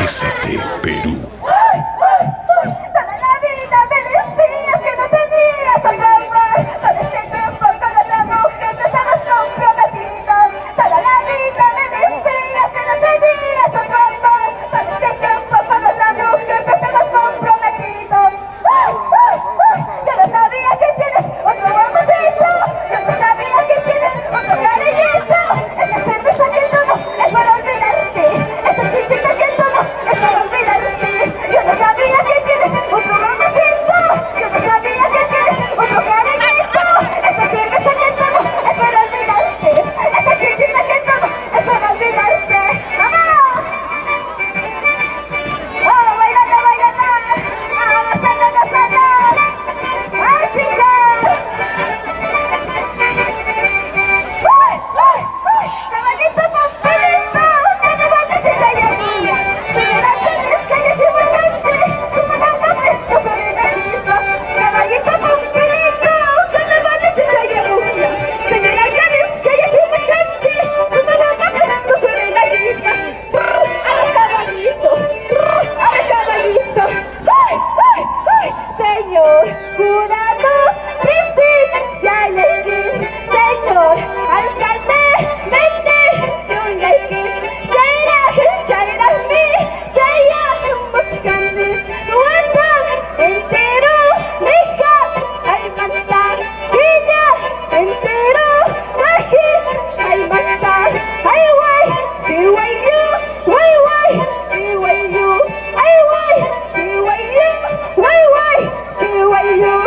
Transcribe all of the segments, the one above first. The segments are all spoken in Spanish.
ST Perú. Toda la vida me decías que no tenías otro amor. Todo este tiempo con otra mujer tú estabas comprometido. Toda la vida me decías que no tenías otro amor. Todo este tiempo con otra mujer tú estabas comprometido. Yo no sabía que tienes otro amorcito. Yo no sabía que tienes otro cariñito. Esta cerveza que tomo es para olvidarte. Esta chichita que tomo es para olvidarte. Yo no sabía que tienes otro mamacito. Yo no sabía que tienes otro cariñito. Esta cerveza que tomo es para olvidarte. Esta chichita que tomo es para olvidarte. ¡Mamá! ¡Oh, bailando, bailando! ¡Oh, gozando, gozando! ¡Oh, chicas! ¡Uy, uy, uy! ¡Caballito, papelito! ¡Carnaval de chicha y amiga! ¡Señora, tienes que yo chivo el ganche! ¡Su mamá no presto sobre la chica! ¡Caballito, papelito! ¡Carnaval de chicha y amiga! ¡Señora, tienes que yo chivo el ganche! ¡Su mamá no presto sobre la chica! ¡A los caballitos! ¡A los caballitos! ¡Ay, ay, ay! Señor jurado presidencial aquí, señor alcalde bendición aquí, chaira chaira mi chaya muchkandi guarda entero lijas ay matar guilla entero sajis ay matar ay guay si guay you si guay you ay guay si guay you si guay you.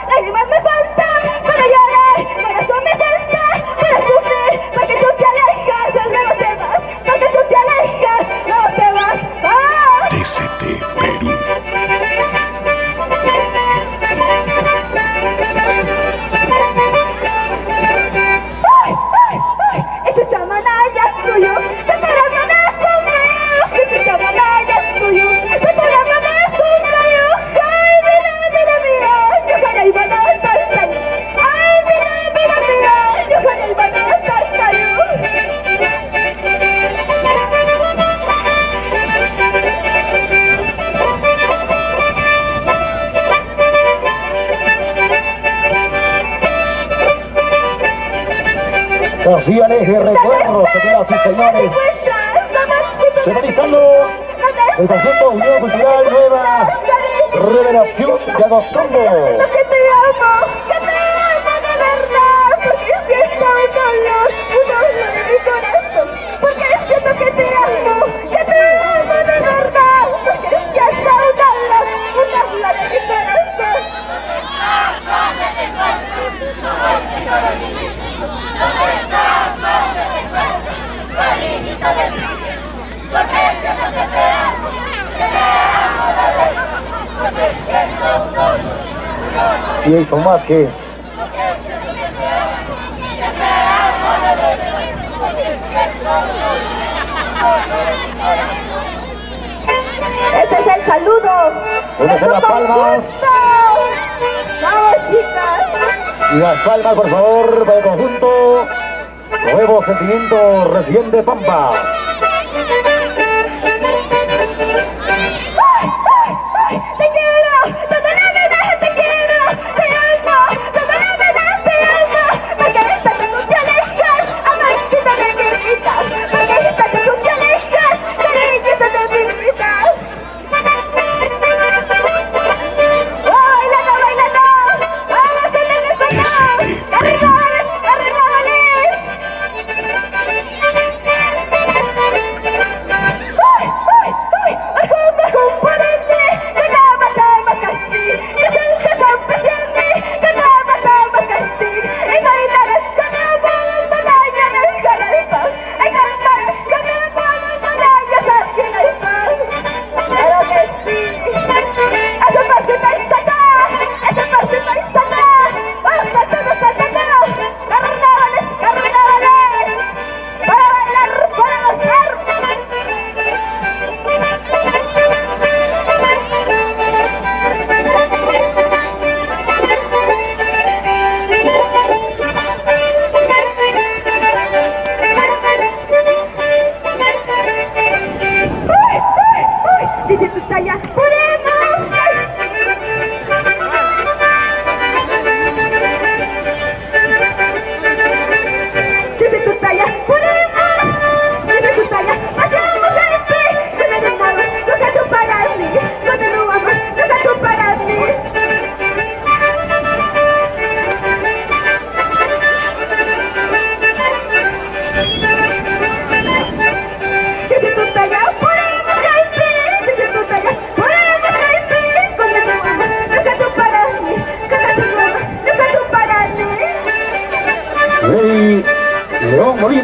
Lágrimas me faltan para llorar, corazón me falta para sufrir, porque tú te alejas, luego te vas, porque tú te alejas, luego te vas. ¡Ah! ST Perú. It's a chamanaya to you, the Taramanasa from you. It's a chamanaya to you, the Taramanasa from you. Ay, mira, yo con el banal tartayo. Ay, mira, yo con el banal tartayo. Así aleje recuerdo, señoras y señores. Se va listando el conjunto Unión Cultural Nueva Revelación de Agostondo. Que te amo de verdad, porque siento un dolor en mi corazón. Porque siento que te amo de verdad, porque siento un dolor en mi corazón. Sí, son más que es. Este es el saludo. ¿Dónde están las palmas? Vamos, chicas. Y las palmas, por favor, para el conjunto Nuevo Sentimiento Recién de Pampas. Te quiero, toda la vida te quiero, te amo, toda la vida te amo, porque esta que tú te alejas, amorcito de mi vida, porque esta que tú te alejas, cariñito de mi vida. Bailando, bailando, vamos a hacerle el ST Perú. ¡Arriba, arriba,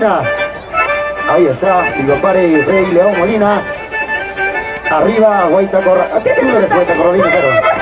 Molina. Ahí está, mi compadre Rey León Molina. Arriba, Guaita Corralina. Tú no eres Guaita Corralina, pero.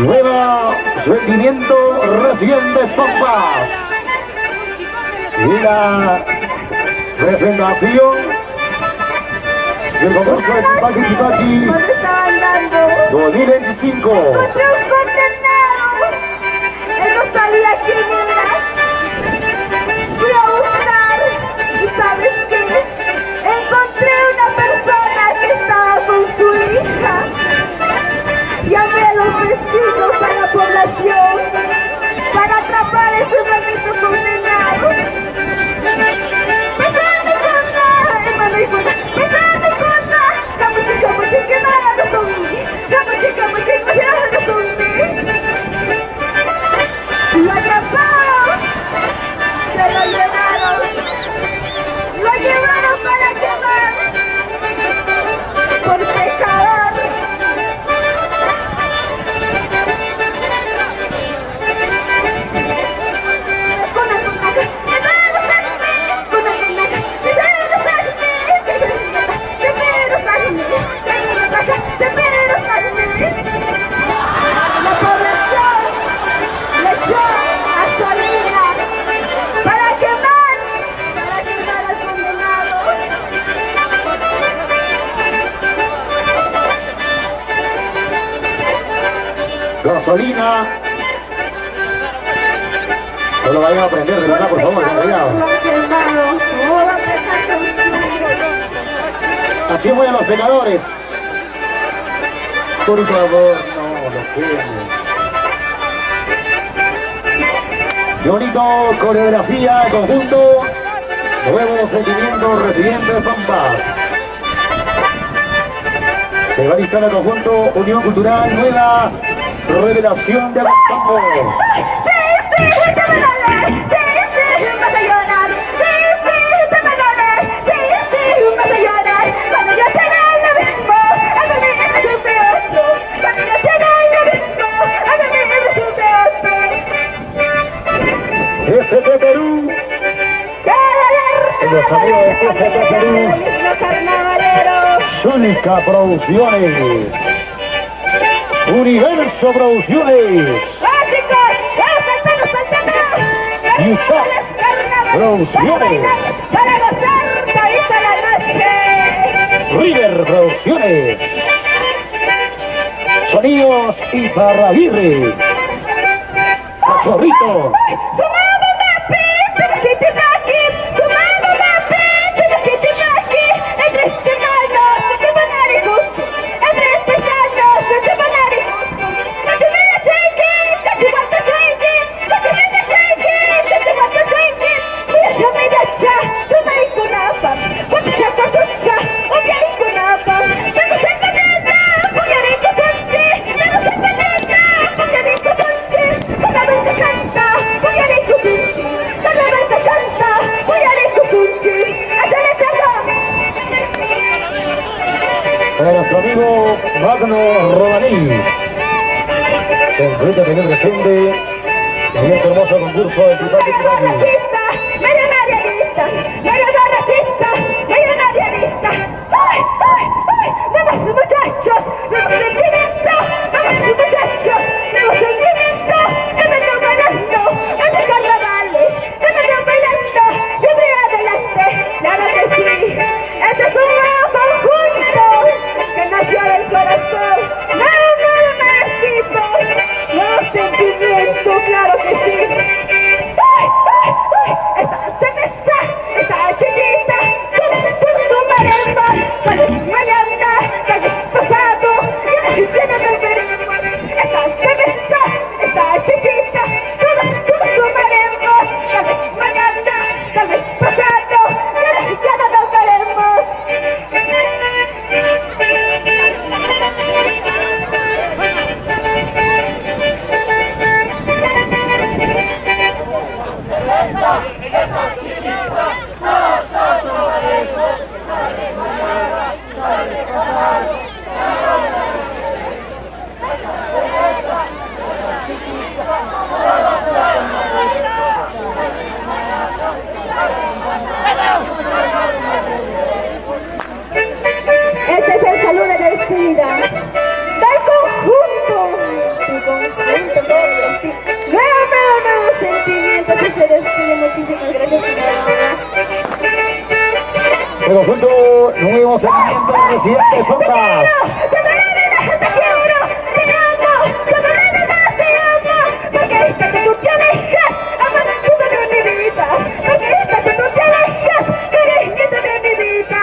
Nueva rendimiento recién de Pampas. Y la presentación del concurso de Tipaki Tipaki 2025. Encontré un condenado. Él no sabía quién era. Fui a buscar y ¿sabes qué? Encontré una persona que estaba con su hija. Llamé a los vecinos, a la población, para atrapar a ese maldito condenado. ¡Pesando con nada, hermano y con nada! ¡Pesando con nada! ¡Camuchi, que nada no son mí! ¡Camuchi, que nada no son mí! ¡Lo atraparon! ¡Se lo llevaron! ¡Lo llevaron para quemar! ¡Por pecador! Gasolina. No lo vayan a prender de verdad, por favor, cuidado. Así mueren los pecadores. Por favor, no lo quemen. Qué bonito, coreografía, conjunto. Nuevo sentimiento, residente de Pampas. Se va a listar el conjunto Unión Cultural Nueva Revelación de Agostambo. Sí, te van a doler. Sí, vas a llorar. Sí, te van a doler. Sí, vas a llorar. Cuando yo te vea lo mismo, a mí me besos de otro. Cuando yo te vea lo mismo, a mí me besos de otro. ST Perú. Los amigos de ST Perú. Zulka Producciones. Universo Producciones. ¡Ah, chicos! ¡Saltando! Yucha Producciones. Para gozar todita la noche. River Producciones. Sonidos y Parraguirre. Cachorrito. Para nuestro amigo Magno Romaní, se encuentra teniendo presente en este hermoso concurso de Tipaki Tipaki. ¡Vamos, muchachos! ¡Vamos, sentimiento! ¡Vamos, muchachos! ¡Vamos, sentimiento! ¡Cantando bailando! ¡Antes carnavales! ¡Cantando bailando! ¡Siempre adelante! ¡Claro que sí! ¡Este es un nuevo conjunto que nació del corazón! ¡Nuevo necesito! ¡Nuevo sentimiento! ¡Claro que sí! ¡Ay, ay, ay! ¡Esta cerveza! ¡Esta chichita! ¡Tú marimba! ¡Tal vez mañana! ¡Tal vez pasado! ¡Y el conjunto Nuevo Sentimiento Residentes Pampas. Toda la vida te quiero, te amo, toda la vida te amo, porque esta que tú te alejas, amorcito de mi vida, porque esta que tú te alejas, cariñito de mi vida.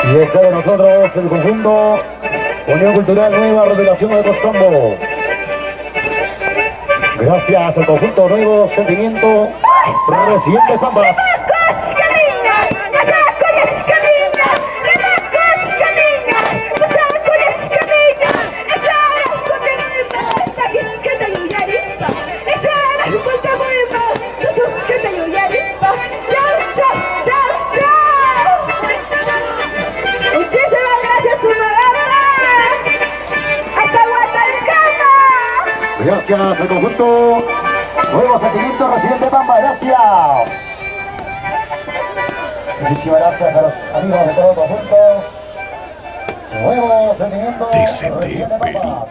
Y está con nosotros el conjunto Unión Cultural Nueva Revelación de Costambo. Gracias al conjunto Nuevo Sentimiento Residentes Pampas. Gracias al conjunto Nuevo Sentimiento Residente Pampa, gracias. Muchísimas gracias a los amigos de todos los conjuntos Nuevo Sentimiento Desde Residente Perú. Pampa.